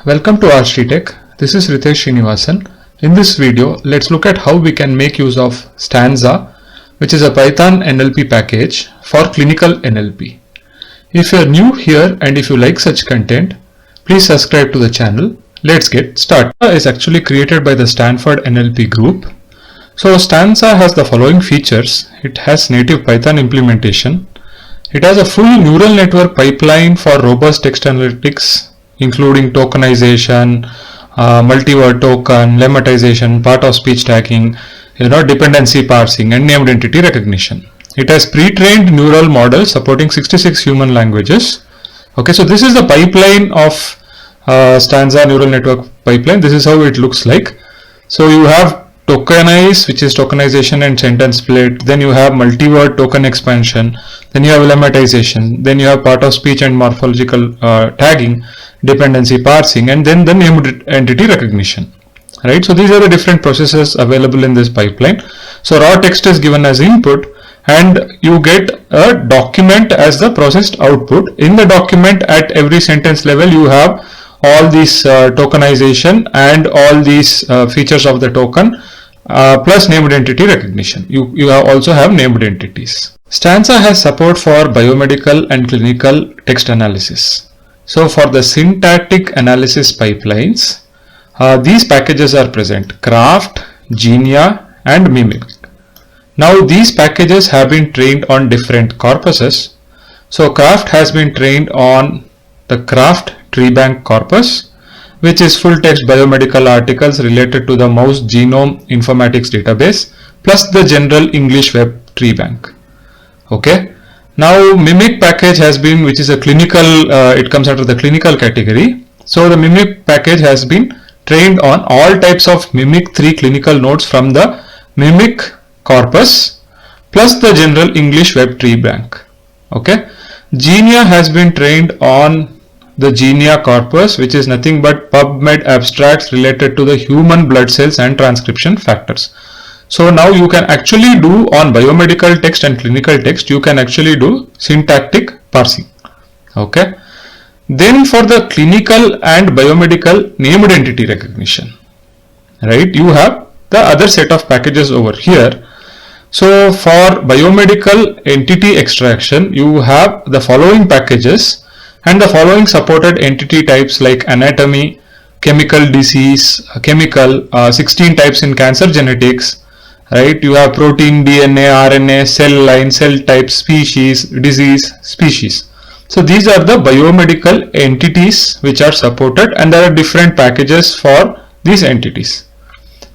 Welcome to RStreetech. This is Ritesh Srinivasan. In this video, let's look at how we can make use of Stanza, which is a Python NLP package for clinical NLP. If you are new here and if you like such content, please subscribe to the channel. Let's get started. Stanza is actually created by the Stanford NLP group. So Stanza has the following features. It has native Python implementation. It has a full neural network pipeline for robust text analytics, including tokenization, multi-word token, lemmatization, part of speech tagging, dependency parsing, and named entity recognition. It has pre-trained neural models supporting 66 human languages. Okay, so this is the pipeline of Stanza neural network pipeline. This is how it looks like. So you have tokenize, which is tokenization and sentence split. Then you have multi-word token expansion. Then you have lemmatization. Then you have part of speech and morphological tagging, dependency parsing, and then the named entity recognition. Right. So these are the different processes available in this pipeline. So raw text is given as input, and you get a document as the processed output. In the document, at every sentence level, you have all these tokenization and all these features of the token plus named entity recognition. You also have named entities. Stanza has support for biomedical and clinical text analysis. So for the syntactic analysis pipelines, these packages are present: Craft, Genia, and Mimic. Now these packages have been trained on different corpuses. So Craft has been trained on the Craft TreeBank corpus, which is full text biomedical articles related to the mouse genome informatics database, plus the general English web tree bank. Okay. Now Mimic package has been, which is a clinical, it comes under the clinical category. So the Mimic package has been trained on all types of Mimic 3 clinical nodes from the Mimic corpus plus the general English web tree bank. Okay. Genia has been trained on the Genia corpus, which is nothing but PubMed abstracts related to the human blood cells and transcription factors. So now you can actually do on biomedical text and clinical text, you can actually do syntactic parsing. Okay. Then for the clinical and biomedical named entity recognition, right, you have the other set of packages over here. So for biomedical entity extraction, you have the following packages and the following supported entity types like anatomy, chemical disease, 16 types in cancer genetics, right? You have protein, DNA, RNA, cell line, cell type, species, disease, species. So these are the biomedical entities which are supported, and there are different packages for these entities,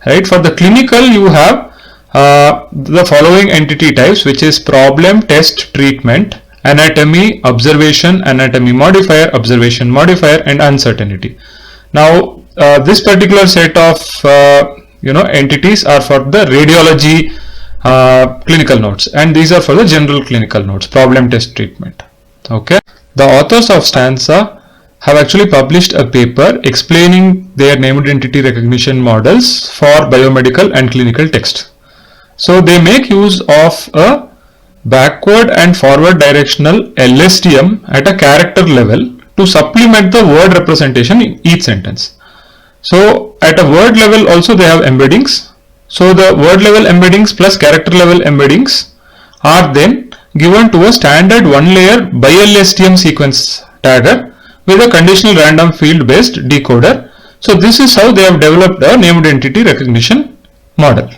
right? For the clinical, you have the following entity types, which is problem, test, treatment, anatomy, observation, anatomy modifier, observation modifier, and uncertainty. Now this particular set of entities are for the radiology clinical nodes, and these are for the general clinical nodes, problem, test, treatment. Okay. The authors of Stanza have actually published a paper explaining their named entity recognition models for biomedical and clinical text. So they make use of a backward and forward directional LSTM at a character level to supplement the word representation in each sentence. So at a word level also they have embeddings. So the word level embeddings plus character level embeddings are then given to a standard one layer by LSTM sequence tagger with a conditional random field based decoder. So this is how they have developed a named entity recognition model.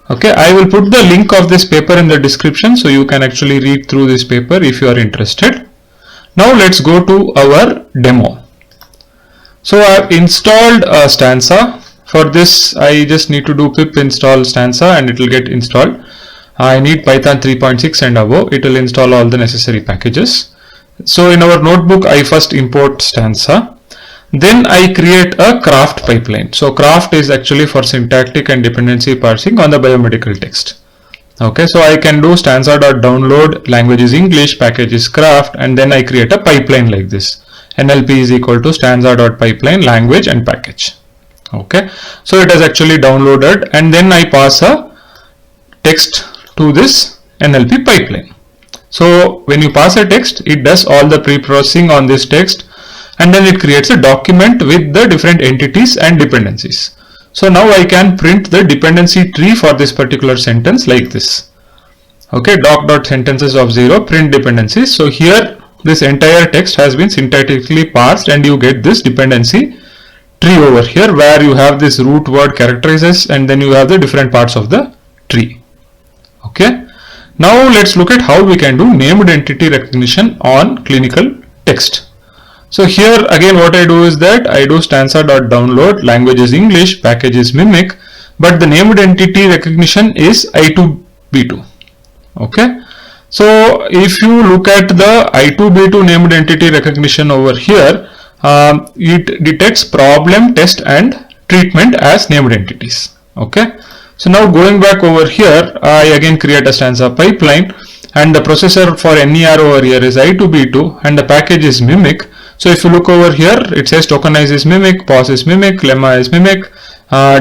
Okay, I will put the link of this paper in the description, so you can actually read through this paper if you are interested. Now let's go to our demo. So I have installed Stanza. For this, I just need to do pip install Stanza and it will get installed. I need Python 3.6 and above. It will install all the necessary packages. So in our notebook, I first import Stanza. Then I create a Craft pipeline. So Craft is actually for syntactic and dependency parsing on the biomedical text. Okay, so I can do stanza.download, language is English, package is Craft, and then I create a pipeline like this. NLP is equal to stanza.pipeline, language and package. Okay, so it has actually downloaded, and then I pass a text to this NLP pipeline. So when you pass a text, it does all the pre-processing on this text, and then it creates a document with the different entities and dependencies. So now I can print the dependency tree for this particular sentence like this. Okay, doc.sentences of 0 print dependencies. So here this entire text has been syntactically parsed and you get this dependency tree over here where you have this root word characterizes and then you have the different parts of the tree. Okay, now let's look at how we can do named entity recognition on clinical text. So here again what I do is that I do stanza.download, language is English, package is Mimic, but the named entity recognition is I2B2. Okay, so if you look at the I2B2 named entity recognition over here, it detects problem, test and treatment as named entities. Okay, so now going back over here, I again create a stanza pipeline and the processor for NER over here is I2B2 and the package is Mimic. So if you look over here, it says tokenize is Mimic, pause is Mimic, lemma is Mimic,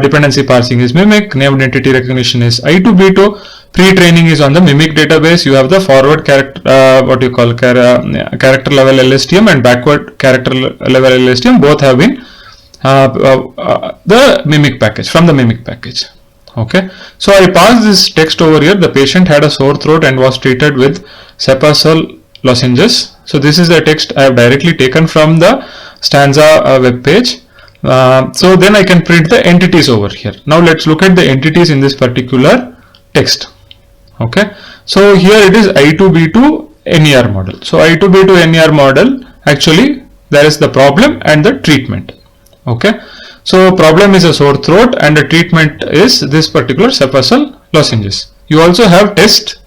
dependency parsing is Mimic, named entity recognition is I2B2, pre-training is on the Mimic database. You have the forward character, character level LSTM and backward character level LSTM. Both have been the Mimic package, from the Mimic package. Okay, so I pass this text over here. The patient had a sore throat and was treated with Cepacol lozenges. So this is the text I have directly taken from the Stanza web page. So then I can print the entities over here. Now let's look at the entities in this particular text. Okay, so here it is I2B2 NER model. So I2B2 NER model, actually there is the problem and the treatment. Okay, so problem is a sore throat and the treatment is this particular Cepacol lozenges. You also have test.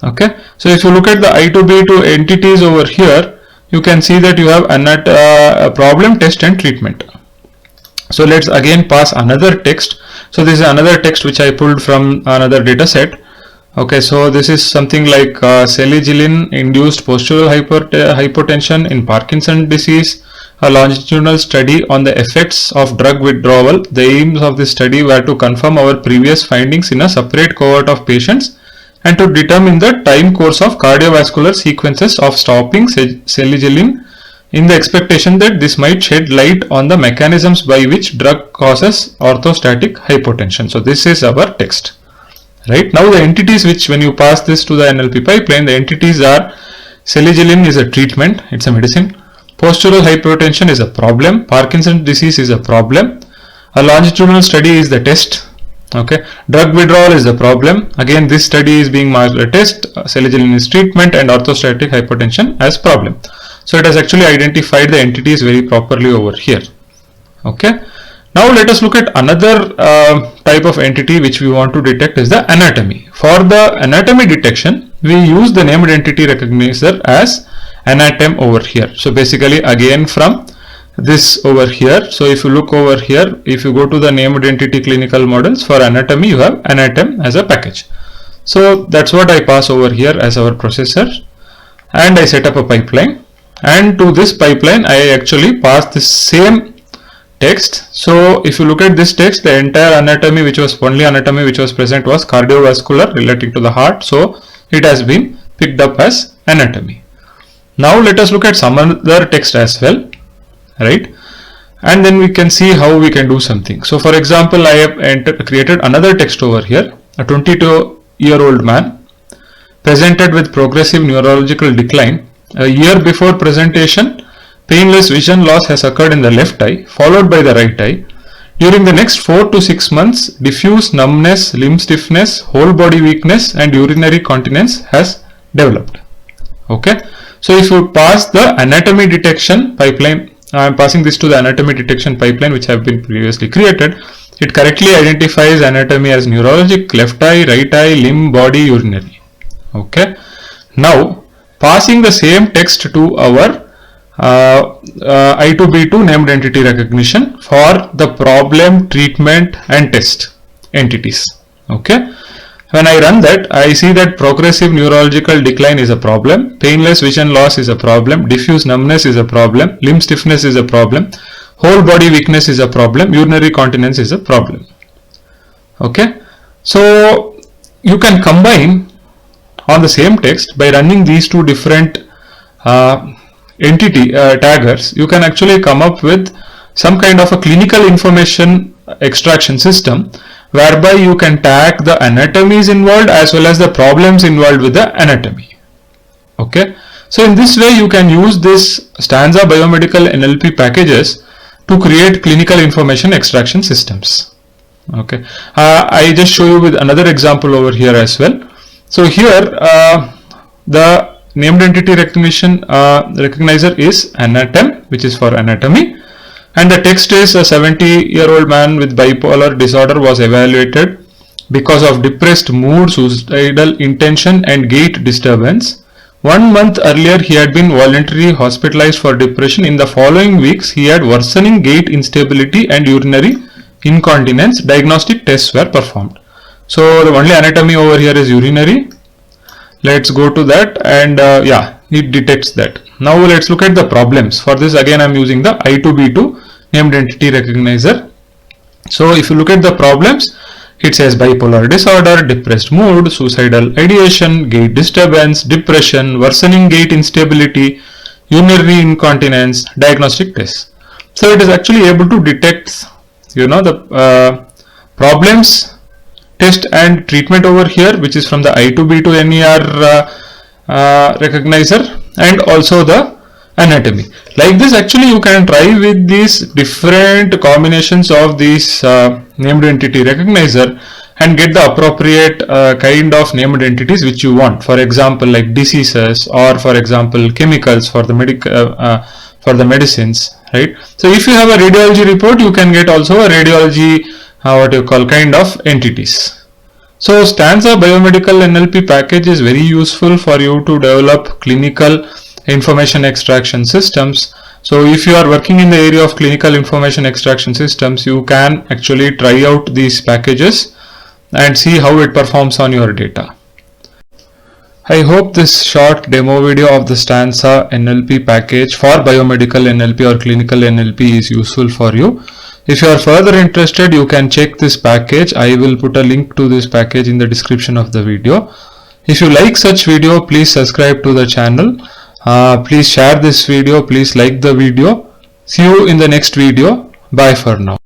Okay, so if you look at the I2B2 entities over here, you can see that you have a problem, test and treatment. So let's again pass another text. So this is another text which I pulled from another data set. Okay, so this is something like Seligilin induced postural hypotension in Parkinson's disease, a longitudinal study on the effects of drug withdrawal. The aims of this study were to confirm our previous findings in a separate cohort of patients and to determine the time course of cardiovascular sequences of stopping Seligilin in the expectation that this might shed light on the mechanisms by which drug causes orthostatic hypotension. So this is our text. Right, now the entities which when you pass this to the NLP pipeline, the entities are Seligilin is a treatment, it's a medicine. Postural hypertension is a problem. Parkinson's disease is a problem. A longitudinal study is the test. Okay, drug withdrawal is the problem. Again, this study is being marked a test. Seligilin is treatment and orthostatic hypotension as problem. So it has actually identified the entities very properly over here. Okay, now let us look at another type of entity which we want to detect is the anatomy. For the anatomy detection, we use the named entity recognizer as anatem over here. So basically again from this over here. So if you look over here, if you go to the named entity clinical models for anatomy, you have anatem as a package. So that's what I pass over here as our processor, and I set up a pipeline, and to this pipeline I actually pass the same text. So if you look at this text, the entire anatomy which was present was cardiovascular relating to the heart. So it has been picked up as anatomy. Now let us look at some other text as well, right? And then we can see how we can do something. So for example, I have created another text over here. A 22-year-old man presented with progressive neurological decline. A year before presentation, painless vision loss has occurred in the left eye, followed by the right eye. During the next 4 to 6 months, diffuse numbness, limb stiffness, whole body weakness and urinary continence has developed. Okay, so if you pass the anatomy detection pipeline, I am passing this to the anatomy detection pipeline which have been previously created. It correctly identifies anatomy as neurologic, left eye, right eye, limb, body, urinary. Okay, now passing the same text to our I2B2 named entity recognition for the problem, treatment and test entities. Okay, when I run that, I see that progressive neurological decline is a problem, painless vision loss is a problem, diffuse numbness is a problem, limb stiffness is a problem, whole body weakness is a problem, urinary continence is a problem. Okay, so you can combine on the same text by running these two different entity taggers, you can actually come up with some kind of a clinical information extraction system whereby you can tag the anatomies involved as well as the problems involved with the anatomy. Okay, so in this way you can use this Stanza biomedical NLP packages to create clinical information extraction systems. Okay, I just show you with another example over here as well. So here the named entity recognition recognizer is Anatem, which is for anatomy, and the text is a 70-year-old man with bipolar disorder was evaluated because of depressed mood, suicidal intention and gait disturbance. 1 month earlier he had been voluntarily hospitalized for depression. In the following weeks he had worsening gait instability and urinary incontinence. Diagnostic tests were performed. So the only anatomy over here is urinary. Let's go to that, and yeah, it detects that. Now let's look at the problems. For this again I am using the I2B2 named entity recognizer. So if you look at the problems, it says bipolar disorder, depressed mood, suicidal ideation, gait disturbance, depression, worsening gait instability, urinary incontinence, diagnostic tests. So it is actually able to detect, you know, the problems, test and treatment over here, which is from the I2B2 NER recognizer, and also the anatomy. Like this, actually you can try with these different combinations of these named entity recognizer and get the appropriate kind of named entities which you want. For example, like diseases, or for example chemicals for the medicines, right? So if you have a radiology report, you can get also a radiology what you call kind of entities. So Stanza biomedical NLP package is very useful for you to develop clinical information extraction systems. So if you are working in the area of clinical information extraction systems, you can actually try out these packages and see how it performs on your data. I hope this short demo video of the Stanza NLP package for biomedical NLP or clinical NLP is useful for you. If you are further interested, you can check this package. I will put a link to this package in the description of the video. If you like such video, please subscribe to the channel. Please share this video. Please like the video. See you in the next video. Bye for now.